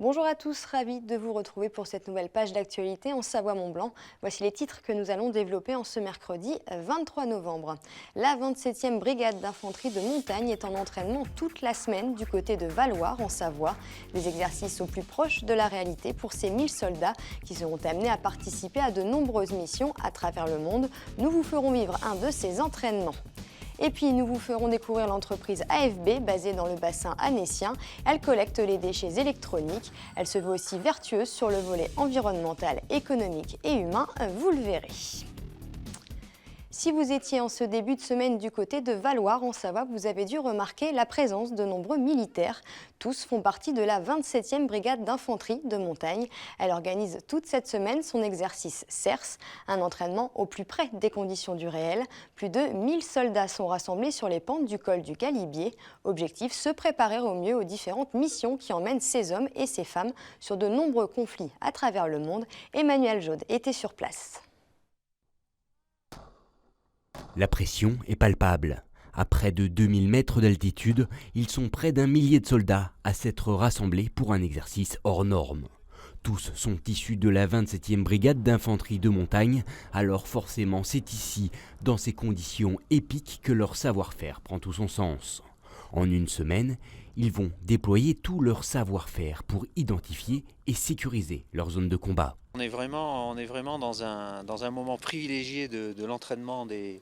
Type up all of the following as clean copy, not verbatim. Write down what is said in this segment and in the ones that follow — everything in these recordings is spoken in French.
Bonjour à tous, ravi de vous retrouver pour cette nouvelle page d'actualité en Savoie-Mont-Blanc. Voici les titres que nous allons développer en ce mercredi 23 novembre. La 27e brigade d'infanterie de montagne est en entraînement toute la semaine du côté de Valloire en Savoie. Des exercices au plus proche de la réalité pour ces 1000 soldats qui seront amenés à participer à de nombreuses missions à travers le monde. Nous vous ferons vivre un de ces entraînements. Et puis nous vous ferons découvrir l'entreprise AFB basée dans le bassin annécien. Elle collecte les déchets électroniques. Elle se veut aussi vertueuse sur le volet environnemental, économique et humain, vous le verrez. Si vous étiez en ce début de semaine du côté de Valloire en Savoie, vous avez dû remarquer la présence de nombreux militaires. Tous font partie de la 27e brigade d'infanterie de montagne. Elle organise toute cette semaine son exercice CERS, un entraînement au plus près des conditions du réel. Plus de 1000 soldats sont rassemblés sur les pentes du col du Galibier. Objectif, se préparer au mieux aux différentes missions qui emmènent ces hommes et ces femmes sur de nombreux conflits à travers le monde. Emmanuel Jaude était sur place. La pression est palpable. À près de 2000 mètres d'altitude, ils sont près d'un millier de soldats à s'être rassemblés pour un exercice hors norme. Tous sont issus de la 27e brigade d'infanterie de montagne, alors forcément c'est ici, dans ces conditions épiques, que leur savoir-faire prend tout son sens. En une semaine, ils vont déployer tout leur savoir-faire pour identifier et sécuriser leur zone de combat. On est vraiment dans un moment privilégié de l'entraînement de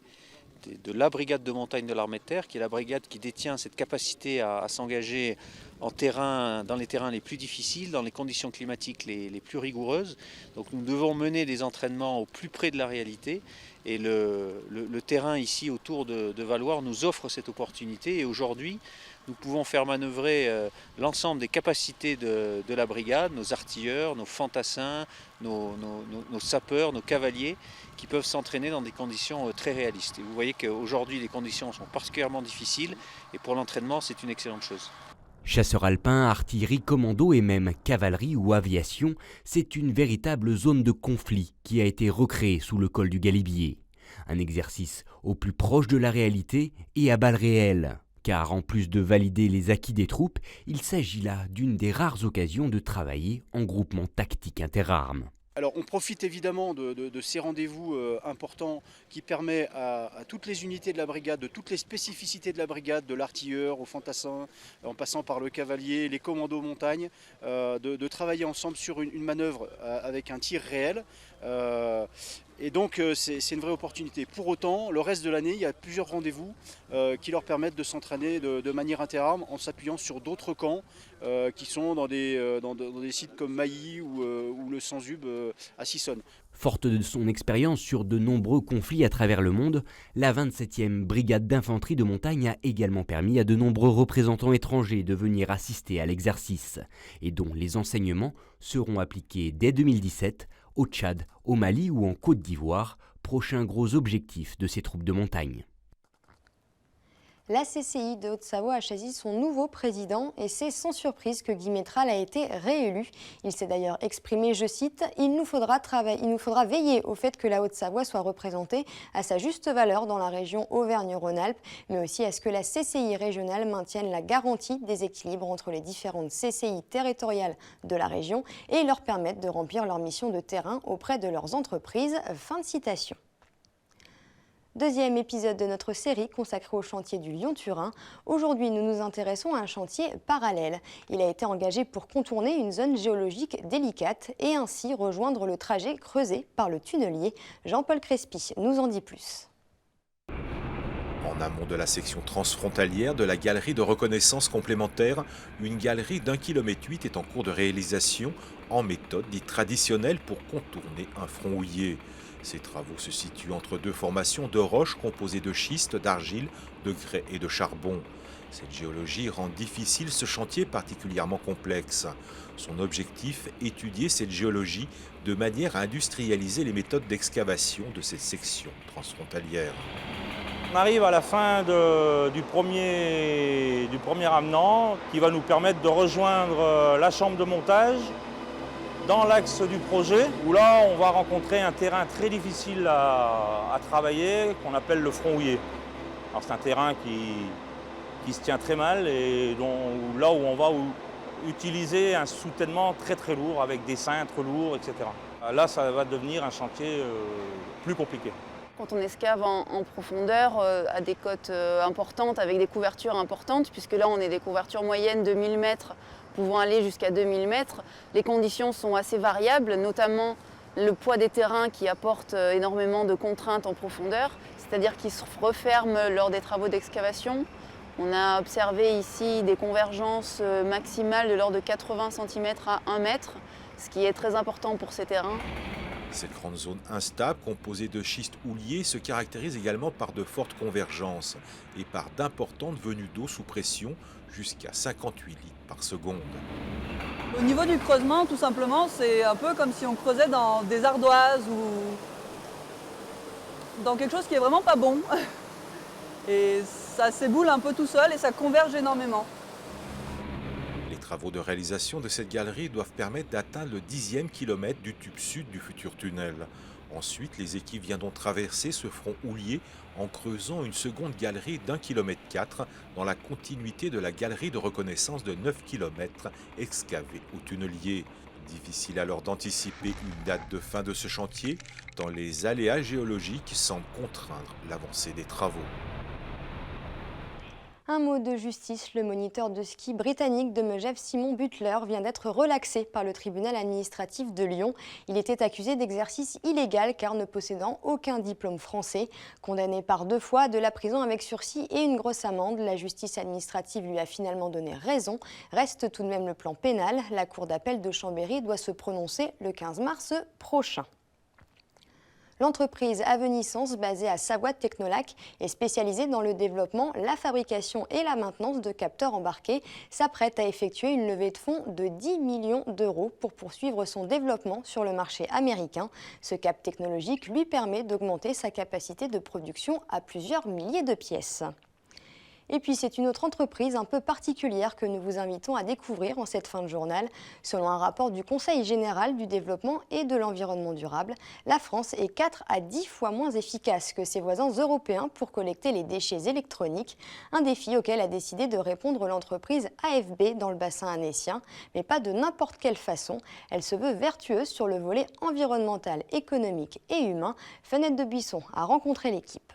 la brigade de montagne de l'armée de terre, qui est la brigade qui détient cette capacité à s'engager en terrain, dans les terrains les plus difficiles, dans les conditions climatiques les plus rigoureuses. Donc nous devons mener des entraînements au plus près de la réalité. Et le terrain ici autour de Valloire nous offre cette opportunité. Et aujourd'hui, nous pouvons faire manœuvrer l'ensemble des capacités de la brigade, nos artilleurs, nos fantassins, nos sapeurs, nos cavaliers, qui peuvent s'entraîner dans des conditions très réalistes. Et vous voyez qu'aujourd'hui, les conditions sont particulièrement difficiles. Et pour l'entraînement, c'est une excellente chose. Chasseurs alpins, artillerie, commando et même cavalerie ou aviation, c'est une véritable zone de conflit qui a été recréée sous le col du Galibier. Un exercice au plus proche de la réalité et à balles réelles. Car en plus de valider les acquis des troupes, il s'agit là d'une des rares occasions de travailler en groupement tactique interarmes. Alors on profite évidemment de ces rendez-vous importants qui permettent à toutes les unités de la brigade, de toutes les spécificités de la brigade, de l'artilleur au fantassin, en passant par le cavalier, les commandos montagne, de travailler ensemble sur une manœuvre avec un tir réel. Et donc c'est une vraie opportunité. Pour autant, le reste de l'année, il y a plusieurs rendez-vous qui leur permettent de s'entraîner de manière interarme en s'appuyant sur d'autres camps qui sont dans des sites comme Mailly ou le Sanzub à Sissonne. Forte de son expérience sur de nombreux conflits à travers le monde, la 27e brigade d'infanterie de montagne a également permis à de nombreux représentants étrangers de venir assister à l'exercice et dont les enseignements seront appliqués dès 2017 au Tchad, au Mali ou en Côte d'Ivoire, prochain gros objectif de ces troupes de montagne. La CCI de Haute-Savoie a choisi son nouveau président et c'est sans surprise que Guy Métral a été réélu. Il s'est d'ailleurs exprimé, je cite, « Il nous faudra veiller au fait que la Haute-Savoie soit représentée à sa juste valeur dans la région Auvergne-Rhône-Alpes, mais aussi à ce que la CCI régionale maintienne la garantie des équilibres entre les différentes CCI territoriales de la région et leur permette de remplir leur mission de terrain auprès de leurs entreprises. » Fin de citation. Deuxième épisode de notre série consacrée au chantier du Lyon-Turin. Aujourd'hui, nous nous intéressons à un chantier parallèle. Il a été engagé pour contourner une zone géologique délicate et ainsi rejoindre le trajet creusé par le tunnelier. Jean-Paul Crespi nous en dit plus. En amont de la section transfrontalière de la galerie de reconnaissance complémentaire, une galerie d'1,8 km est en cours de réalisation en méthode dite traditionnelle pour contourner un front houillé. Ces travaux se situent entre deux formations de roches composées de schiste, d'argile, de grès et de charbon. Cette géologie rend difficile ce chantier particulièrement complexe. Son objectif, étudier cette géologie de manière à industrialiser les méthodes d'excavation de cette section transfrontalière. On arrive à la fin du premier amenant qui va nous permettre de rejoindre la chambre de montage dans l'axe du projet, où là on va rencontrer un terrain très difficile à travailler, qu'on appelle le front houillé. Alors c'est un terrain qui se tient très mal et là où on va utiliser un soutènement très très lourd avec des cintres lourds, etc. Là, ça va devenir un chantier plus compliqué. Quand on escave en profondeur, à des cotes importantes, avec des couvertures importantes, puisque là on est des couvertures moyennes de 1000 mètres, pouvant aller jusqu'à 2000 mètres, les conditions sont assez variables, notamment le poids des terrains qui apporte énormément de contraintes en profondeur, c'est-à-dire qu'ils se referment lors des travaux d'excavation. On a observé ici des convergences maximales de l'ordre de 80 cm à 1 mètre, ce qui est très important pour ces terrains. Cette grande zone instable, composée de schistes houliers, se caractérise également par de fortes convergences et par d'importantes venues d'eau sous pression, jusqu'à 58 litres par seconde. Au niveau du creusement, tout simplement, c'est un peu comme si on creusait dans des ardoises ou dans quelque chose qui est vraiment pas bon. Et ça s'éboule un peu tout seul et ça converge énormément. Les travaux de réalisation de cette galerie doivent permettre d'atteindre le 10e kilomètre du tube sud du futur tunnel. Ensuite, les équipes viendront traverser ce front houlier en creusant une seconde galerie d'1,4 km dans la continuité de la galerie de reconnaissance de 9 km excavée au tunnelier. Difficile alors d'anticiper une date de fin de ce chantier, tant les aléas géologiques semblent contraindre l'avancée des travaux. Un mot de justice, le moniteur de ski britannique de Megève, Simon Butler, vient d'être relaxé par le tribunal administratif de Lyon. Il était accusé d'exercice illégal car ne possédant aucun diplôme français. Condamné par 2 fois de la prison avec sursis et une grosse amende, la justice administrative lui a finalement donné raison. Reste tout de même le plan pénal. La cour d'appel de Chambéry doit se prononcer le 15 mars prochain. L'entreprise Avenisens, basée à Savoie Technolac, est spécialisée dans le développement, la fabrication et la maintenance de capteurs embarqués, s'apprête à effectuer une levée de fonds de 10 millions d'euros pour poursuivre son développement sur le marché américain. Ce cap technologique lui permet d'augmenter sa capacité de production à plusieurs milliers de pièces. Et puis c'est une autre entreprise un peu particulière que nous vous invitons à découvrir en cette fin de journal. Selon un rapport du Conseil général du développement et de l'environnement durable, la France est 4 à 10 fois moins efficace que ses voisins européens pour collecter les déchets électroniques. Un défi auquel a décidé de répondre l'entreprise AFB dans le bassin annécien, mais pas de n'importe quelle façon. Elle se veut vertueuse sur le volet environnemental, économique et humain. Fenêtre de Buisson a rencontré l'équipe.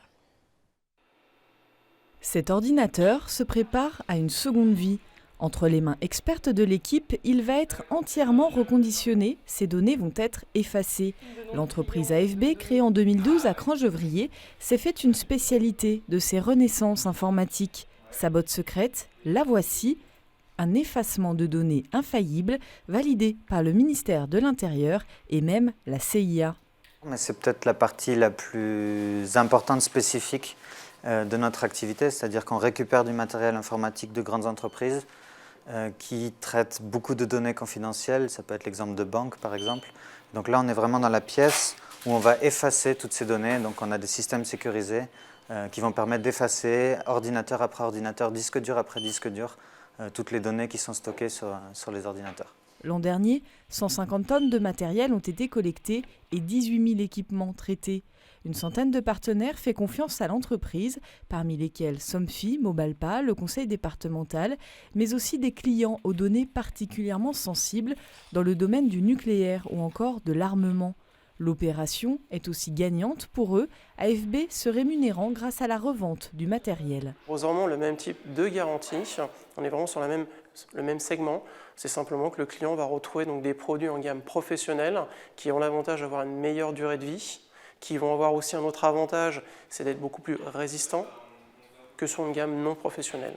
Cet ordinateur se prépare à une seconde vie. Entre les mains expertes de l'équipe, il va être entièrement reconditionné. Ses données vont être effacées. L'entreprise AFB, créée en 2012 à Crangevrier, s'est fait une spécialité de ses renaissances informatiques. Sa botte secrète, la voici, un effacement de données infaillible validé par le ministère de l'Intérieur et même la CIA. C'est peut-être la partie la plus importante, spécifique de notre activité, c'est-à-dire qu'on récupère du matériel informatique de grandes entreprises qui traitent beaucoup de données confidentielles. Ça peut être l'exemple de banques, par exemple. Donc là, on est vraiment dans la pièce où on va effacer toutes ces données. Donc on a des systèmes sécurisés qui vont permettre d'effacer, ordinateur après ordinateur, disque dur après disque dur, toutes les données qui sont stockées sur les ordinateurs. L'an dernier, 150 tonnes de matériel ont été collectées et 18 000 équipements traités. Une centaine de partenaires fait confiance à l'entreprise, parmi lesquels Somfy, Mobalpa, le conseil départemental, mais aussi des clients aux données particulièrement sensibles dans le domaine du nucléaire ou encore de l'armement. L'opération est aussi gagnante pour eux, AFB se rémunérant grâce à la revente du matériel. On pose vraiment le même type de garantie, on est vraiment sur le même segment, c'est simplement que le client va retrouver donc des produits en gamme professionnelle qui ont l'avantage d'avoir une meilleure durée de vie, qui vont avoir aussi un autre avantage, c'est d'être beaucoup plus résistant que sur une gamme non professionnelle.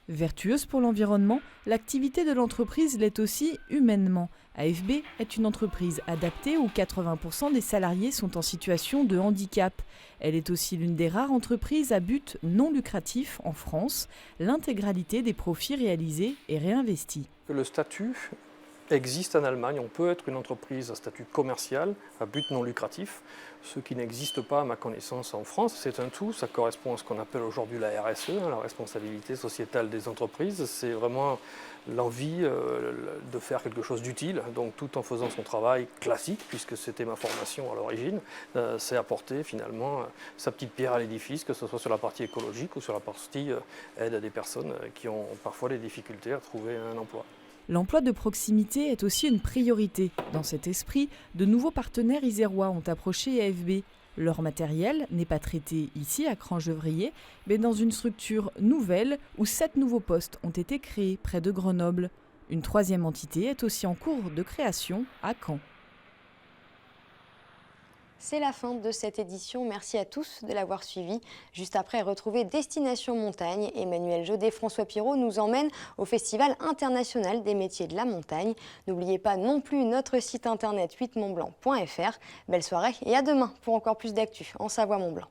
Vertueuse pour l'environnement, l'activité de l'entreprise l'est aussi humainement. AFB est une entreprise adaptée où 80% des salariés sont en situation de handicap. Elle est aussi l'une des rares entreprises à but non lucratif en France. L'intégralité des profits réalisés est réinvestie. Le statut existe en Allemagne. On peut être une entreprise à statut commercial, à but non lucratif, ce qui n'existe pas à ma connaissance en France. C'est un tout, ça correspond à ce qu'on appelle aujourd'hui la RSE, la responsabilité sociétale des entreprises. C'est vraiment l'envie de faire quelque chose d'utile, donc tout en faisant son travail classique, puisque c'était ma formation à l'origine, c'est apporter finalement sa petite pierre à l'édifice, que ce soit sur la partie écologique ou sur la partie aide à des personnes qui ont parfois des difficultés à trouver un emploi. L'emploi de proximité est aussi une priorité. Dans cet esprit, de nouveaux partenaires isérois ont approché AFB. Leur matériel n'est pas traité ici à Crangevrier, mais dans une structure nouvelle où 7 nouveaux postes ont été créés près de Grenoble. Une troisième entité est aussi en cours de création à Caen. C'est la fin de cette édition. Merci à tous de l'avoir suivi. Juste après, retrouvez Destination Montagne. Emmanuel Jaudet et François Pirot nous emmènent au Festival international des métiers de la montagne. N'oubliez pas non plus notre site internet 8montblanc.fr. Belle soirée et à demain pour encore plus d'actu en Savoie-Mont-Blanc.